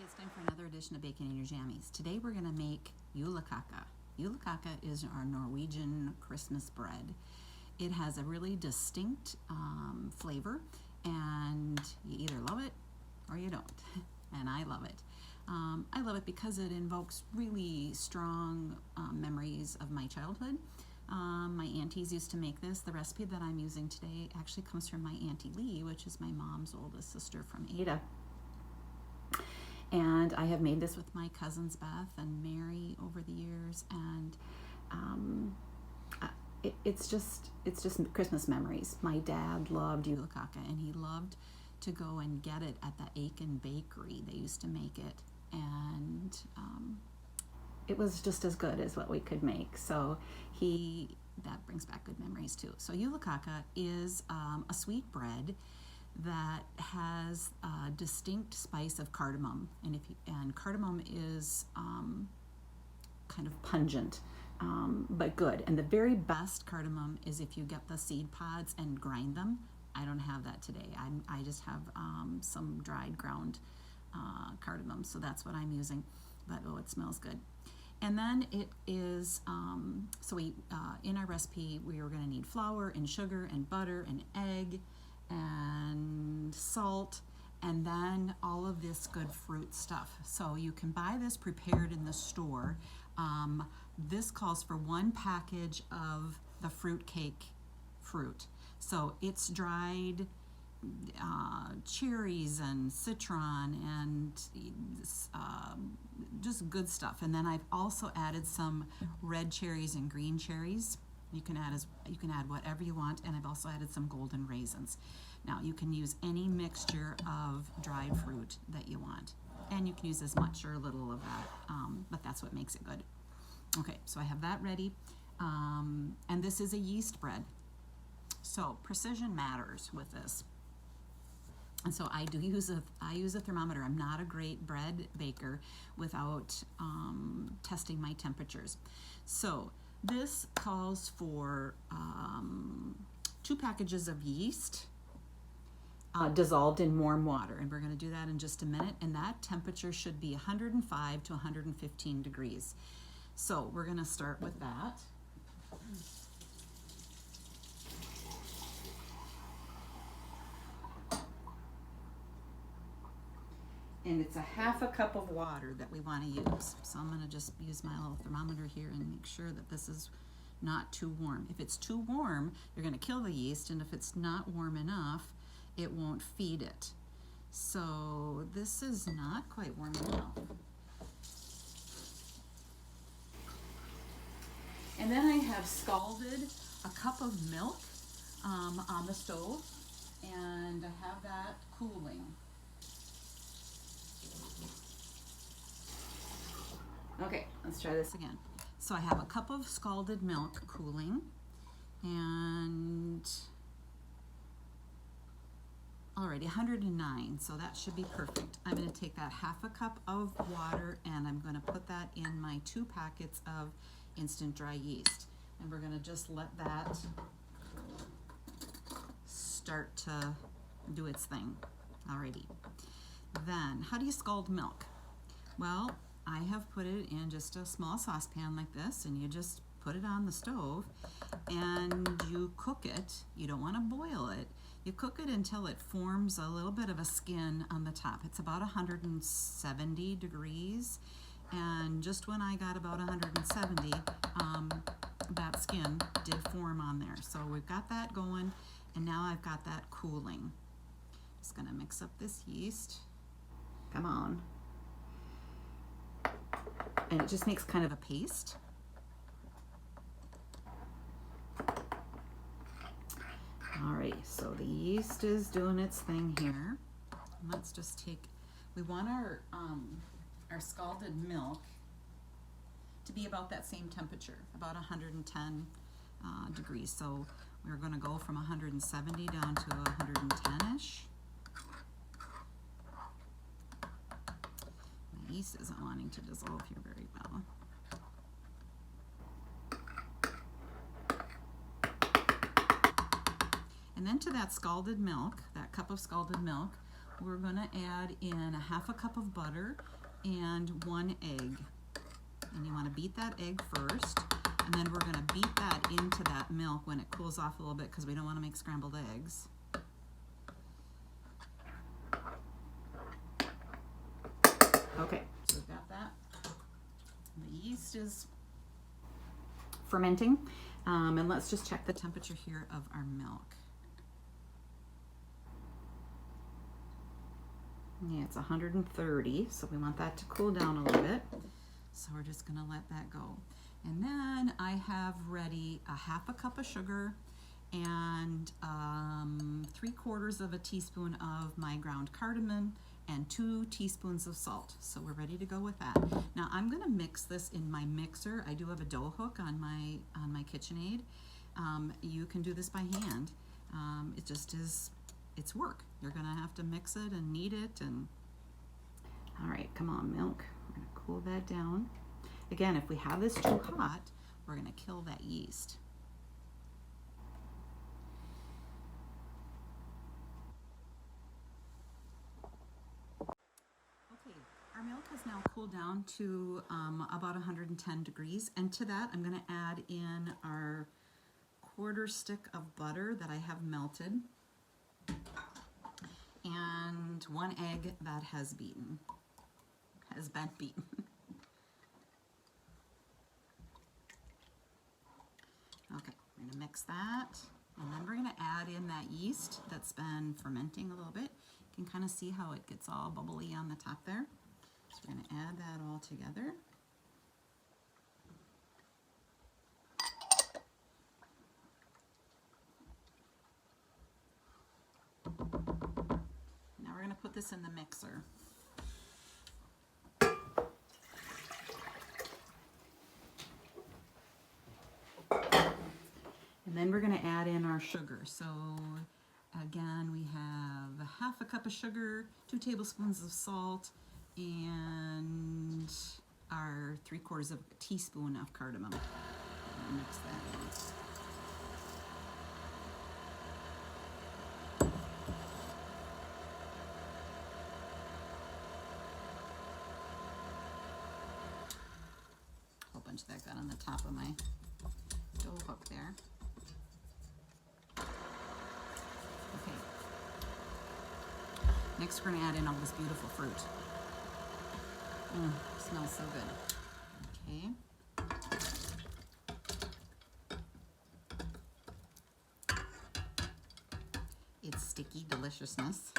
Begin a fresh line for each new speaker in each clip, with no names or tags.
it's time for another edition of Bacon in Your Jammies. Today we're going to make julekake. Julekake is our Norwegian Christmas bread. It has a really distinct flavor, and you either love it or you don't. And I love it. I love it because it invokes really strong memories of my childhood. My aunties used to make this. The recipe that I'm using today actually comes from my Auntie Lee, which is my mom's oldest sister from Ada. And I have made this with my cousins Beth and Mary over the years, and it's just Christmas memories. My dad loved julekake, and he loved to go and get it at the Aiken Bakery. They used to make it, and it was just as good as what we could make. So that brings back good memories too. So julekake is a sweet bread that has a distinct spice of cardamom, and cardamom is kind of pungent, but good. And the very best cardamom is if you get the seed pods and grind them. I don't have that today. I just have some dried ground cardamom, so that's what I'm using. But oh, it smells good. And then it is, in our recipe, we are going to need flour and sugar and butter and egg and salt, and then all of this good fruit stuff. So you can buy this prepared in the store. This calls for 1 package of the fruit cake fruit. So it's dried cherries and citron and just good stuff. And then I've also added some red cherries and green cherries. You can add whatever you want, and I've also added some golden raisins. Now you can use any mixture of dried fruit that you want, and you can use as much or a little of that, but that's what makes it good. Okay, so I have that ready, and this is a yeast bread, so precision matters with this. And so I use a thermometer. I'm not a great bread baker without testing my temperatures. So this calls for 2 packages of yeast dissolved in warm water, and we're going to do that in just a minute, and that temperature should be 105 to 115 degrees. So we're going to start with that. And it's a 1/2 cup of water that we want to use. So I'm going to just use my little thermometer here and make sure that this is not too warm. If it's too warm, you're going to kill the yeast, and if it's not warm enough, it won't feed it. So this is not quite warm enough. And then I have scalded a cup of milk on the stove, and I have that cooling. Okay, let's try this again. So I have a cup of scalded milk cooling, and already 109, so that should be perfect. I'm going to take that 1/2 cup of water, and I'm going to put that in my 2 packets of instant dry yeast, and we're going to just let that start to do its thing. Alrighty. Then, how do you scald milk? Well, I have put it in just a small saucepan like this, and you just put it on the stove and you cook it. You don't want to boil it. You cook it until it forms a little bit of a skin on the top. It's about 170 degrees, and just when I got about 170, that skin did form on there. So we've got that going, and now I've got that cooling. Just gonna mix up this yeast. Come on. And it just makes kind of a paste. Alright, so the yeast is doing its thing here. Let's just we want our scalded milk to be about that same temperature, about 110 degrees. So we're going to go from 170 down to 110-ish. Yeast isn't wanting to dissolve here very well. And then to that scalded milk, that cup of scalded milk, we're gonna add in a half a cup of butter and 1 egg. And you wanna beat that egg first, and then we're gonna beat that into that milk when it cools off a little bit because we don't wanna make scrambled eggs. Okay, so we've got that. The yeast is fermenting, and let's just check the temperature here of our milk. Yeah, it's 130, so we want that to cool down a little bit. So we're just gonna let that go. And then I have ready a half a cup of sugar and 3/4 of a teaspoon of my ground cardamom and 2 teaspoons of salt. So we're ready to go with that. Now I'm gonna mix this in my mixer. I do have a dough hook on my KitchenAid. You can do this by hand. It just is, it's work. You're gonna have to mix it and knead it and, all right, come on milk. We're gonna cool that down. Again, if we have this too hot, we're gonna kill that yeast. Our milk has now cooled down to about 110 degrees, and to that I'm going to add in our 1/4 stick of butter that I have melted and 1 egg that has been beaten. Okay, we're going to mix that, and then we're going to add in that yeast that's been fermenting a little bit. You can kind of see how it gets all bubbly on the top there. So we're going to add that all together. Now we're going to put this in the mixer. And then we're going to add in our sugar. So again, we have a half a cup of sugar, 2 tablespoons of salt, and our 3/4 of a teaspoon of cardamom. Mix that in. A whole bunch of that got on the top of my dough hook there. Okay. Next, we're going to add in all this beautiful fruit. Smells so good. Okay. It's sticky deliciousness.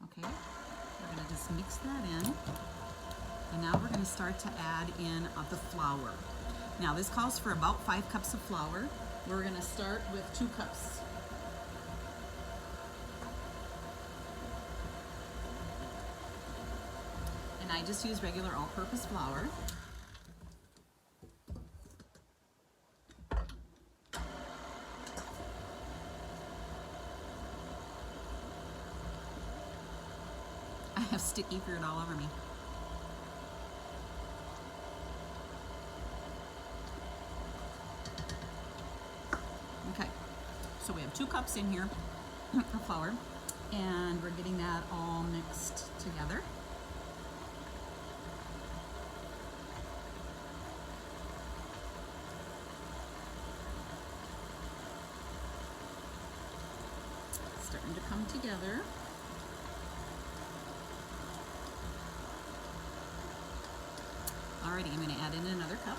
Okay, we're going to just mix that in. And now we're going to start to add in the flour. Now this calls for about 5 cups of flour. We're going to start with 2 cups. And I just use regular all-purpose flour. I have sticky fruit all over me. Okay, so we have 2 cups in here of flour, and we're getting that all mixed together. It's starting to come together. Alrighty, I'm going to add in another cup.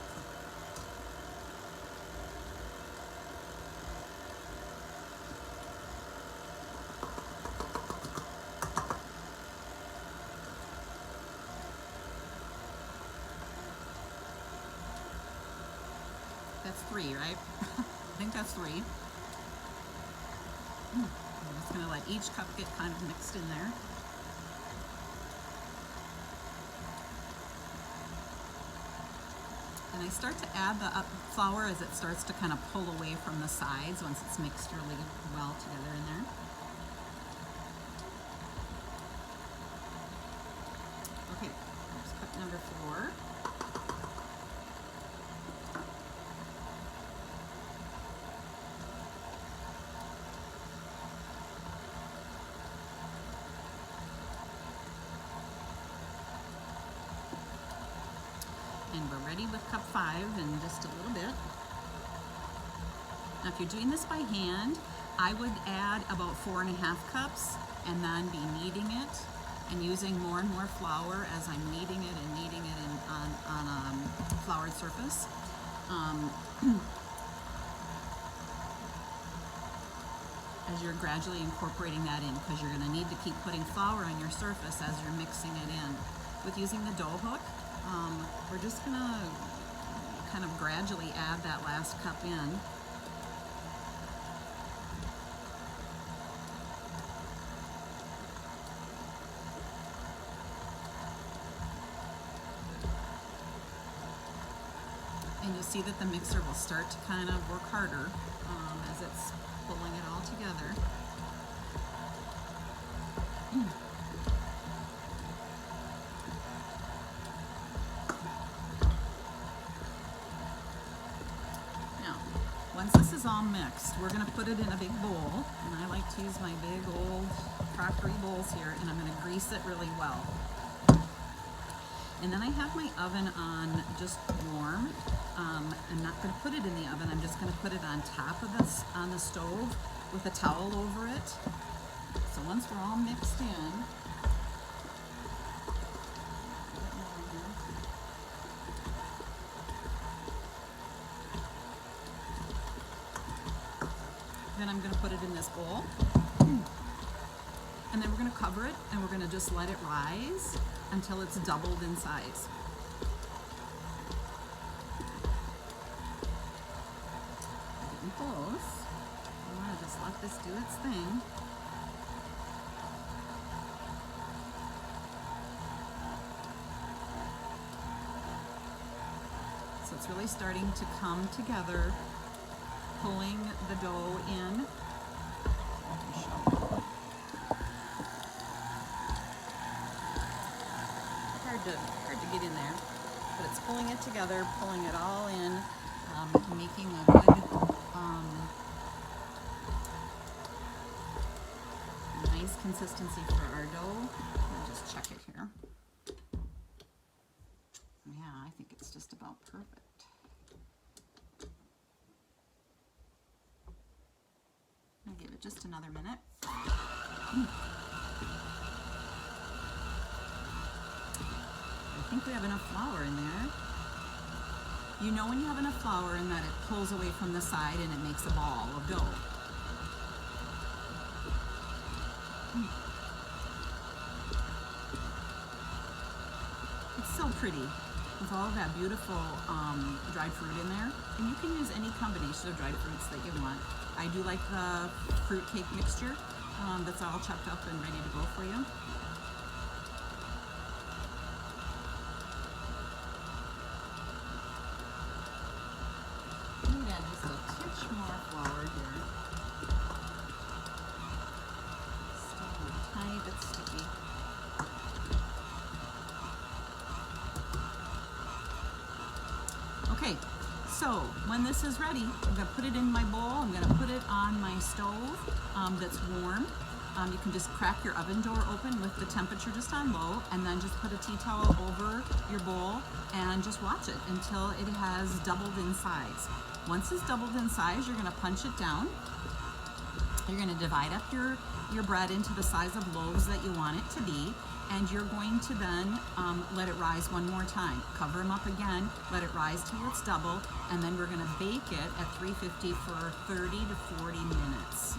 That's 3, right? I think that's 3. I'm just going to let each cup get kind of mixed in there. And I start to add the flour as it starts to kind of pull away from the sides once it's mixed really well together in there. Okay, there's cup number 4. and we're ready with cup 5 in just a little bit. Now if you're doing this by hand, I would add about 4.5 cups and then be kneading it and using more and more flour as I'm kneading it and kneading it on a floured surface. As you're gradually incorporating that in, because you're going to need to keep putting flour on your surface as you're mixing it in. With using the dough hook, we're just going to kind of gradually add that last cup in. And you'll see that the mixer will start to kind of work harder as it's pulling it all together. Now, once this is all mixed, we're going to put it in a big bowl, and I like to use my big old crockery bowls here, and I'm going to grease it really well. And then I have my oven on just warm. I'm not going to put it in the oven. I'm just going to put it on top of this on the stove with a towel over it. So once we're all mixed in, then I'm going to put it in this bowl. And then we're going to cover it and we're going to just let it rise until it's doubled in size. Getting close. I want to just let this do its thing. So it's really starting to come together, pulling the dough in. Hard to get in there, but it's pulling it together, pulling it all in, making a good, nice consistency for our dough. Let me just check it here. Yeah, I think it's just about perfect. I'll give it just another minute. I think we have enough flour in there. You know when you have enough flour in that it pulls away from the side and it makes a ball of dough. It's so pretty with all of that beautiful dried fruit in there. And you can use any combination of dried fruits that you want. I do like the fruit cake mixture that's all chopped up and ready to go for you. Just a touch more flour here. Still a tiny bit sticky. Okay, so when this is ready, I'm going to put it in my bowl. I'm going to put it on my stove that's warm. You can just crack your oven door open with the temperature just on low, and then just put a tea towel over your bowl and just watch it until it has doubled in size. Once it's doubled in size, you're going to punch it down. You're going to divide up your bread into the size of loaves that you want it to be, and you're going to then let it rise one more time. Cover them up again, let it rise till it's double, and then we're going to bake it at 350 for 30 to 40 minutes.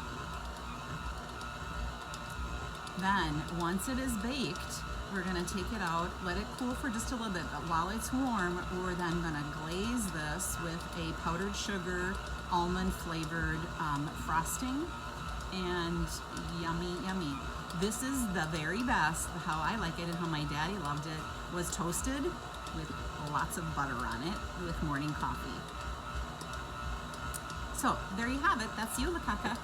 Then, once it is baked, we're going to take it out, let it cool for just a little bit, but while it's warm, we're then going to glaze this with a powdered sugar, almond flavored frosting, and yummy, yummy. This is the very best. How I like it and how my daddy loved it was toasted with lots of butter on it with morning coffee. So there you have it. That's Julekake.